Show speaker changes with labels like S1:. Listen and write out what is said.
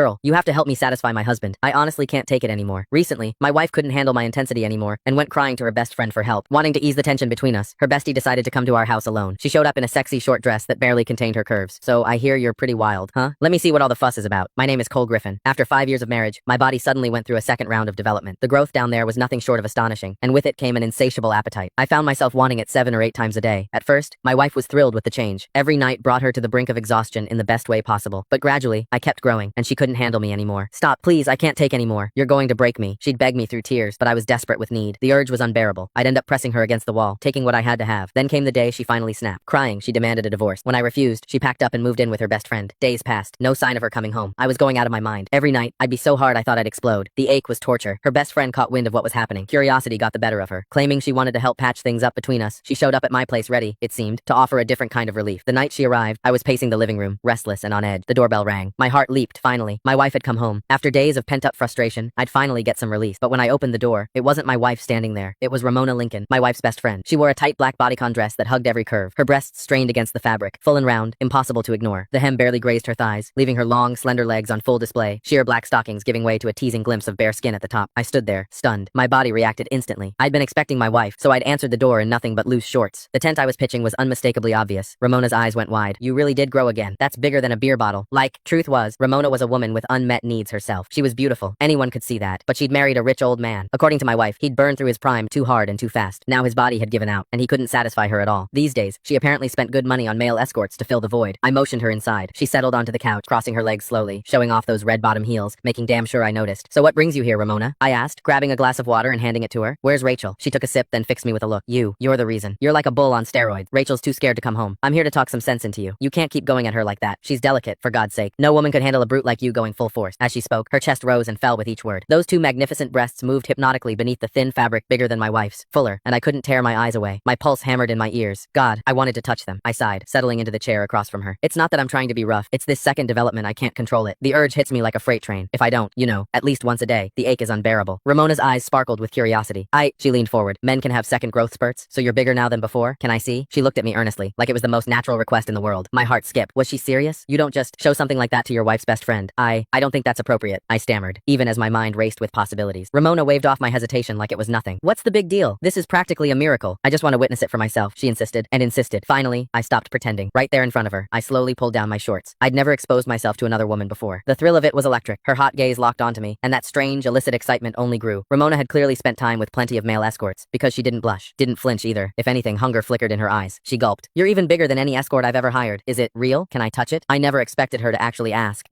S1: Girl, you have to help me satisfy my husband. I honestly can't take it anymore. Recently, my wife couldn't handle my intensity anymore and went crying to her best friend for help. Wanting to ease the tension between us, her bestie decided to come to our house alone. She showed up in a sexy short dress that barely contained her curves. So I hear you're pretty wild, huh? Let me see what all the fuss is about. My name is Cole Griffin. After 5 years of marriage, my body suddenly went through a second round of development. The growth down there was nothing short of astonishing, and with it came an insatiable appetite. I found myself wanting it 7 or 8 times a day. At first, my wife was thrilled with the change. Every night brought her to the brink of exhaustion in the best way possible. But gradually, I kept growing, and she couldn't handle me anymore. Stop, please, I can't take anymore. You're going to break me. She'd beg me through tears, but I was desperate with need. The urge was unbearable. I'd end up pressing her against the wall, taking what I had to have. Then came the day she finally snapped. Crying, she demanded a divorce. When I refused, she packed up and moved in with her best friend. Days passed, no sign of her coming home. I was going out of my mind. Every night, I'd be so hard I thought I'd explode. The ache was torture. Her best friend caught wind of what was happening. Curiosity got the better of her. Claiming she wanted to help patch things up between us, she showed up at my place ready, it seemed, to offer a different kind of relief. The night she arrived, I was pacing the living room, restless and on edge. The doorbell rang. My heart leaped, finally. My wife had come home. After days of pent-up frustration, I'd finally get some release. But when I opened the door, it wasn't my wife standing there. It was Ramona Lincoln, my wife's best friend. She wore a tight black bodycon dress that hugged every curve. Her breasts strained against the fabric, full and round, impossible to ignore. The hem barely grazed her thighs, leaving her long, slender legs on full display, sheer black stockings giving way to a teasing glimpse of bare skin at the top. I stood there, stunned. My body reacted instantly. I'd been expecting my wife, so I'd answered the door in nothing but loose shorts. The tent I was pitching was unmistakably obvious. Ramona's eyes went wide. You really did grow again. That's bigger than a beer bottle. Truth was, Ramona was a woman with unmet needs herself. She was beautiful. Anyone could see that. But she'd married a rich old man. According to my wife, he'd burned through his prime too hard and too fast. Now his body had given out, and he couldn't satisfy her at all. These days, she apparently spent good money on male escorts to fill the void. I motioned her inside. She settled onto the couch, crossing her legs slowly, showing off those red bottom heels, making damn sure I noticed. So what brings you here, Ramona? I asked, grabbing a glass of water and handing it to her. Where's Rachel? She took a sip, then fixed me with a look. You're the reason. You're like a bull on steroids. Rachel's too scared to come home. I'm here to talk some sense into you. You can't keep going at her like that. She's delicate, for God's sake. No woman could handle a brute like you going full force. As she spoke, her chest rose and fell with each word. Those two magnificent breasts moved hypnotically beneath the thin fabric bigger than my wife's, fuller, and I couldn't tear my eyes away. My pulse hammered in my ears. God, I wanted to touch them. I sighed, settling into the chair across from her. It's not that I'm trying to be rough. It's this second development I can't control it. The urge hits me like a freight train. If I don't, at least once a day, the ache is unbearable. Ramona's eyes sparkled with curiosity. She leaned forward. Men can have second growth spurts, so you're bigger now than before? Can I see? She looked at me earnestly, like it was the most natural request in the world. My heart skipped. Was she serious? You don't just show something like that to your wife's best friend. I don't think that's appropriate, I stammered, even as my mind raced with possibilities. Ramona waved off my hesitation like it was nothing. What's the big deal? This is practically a miracle. I just want to witness it for myself, she insisted, and insisted. Finally, I stopped pretending. Right there in front of her, I slowly pulled down my shorts. I'd never exposed myself to another woman before. The thrill of it was electric. Her hot gaze locked onto me, and that strange, illicit excitement only grew. Ramona had clearly spent time with plenty of male escorts, because she didn't blush, didn't flinch either. If anything, hunger flickered in her eyes. She gulped. You're even bigger than any escort I've ever hired. Is it real? Can I touch it? I never expected her to actually ask.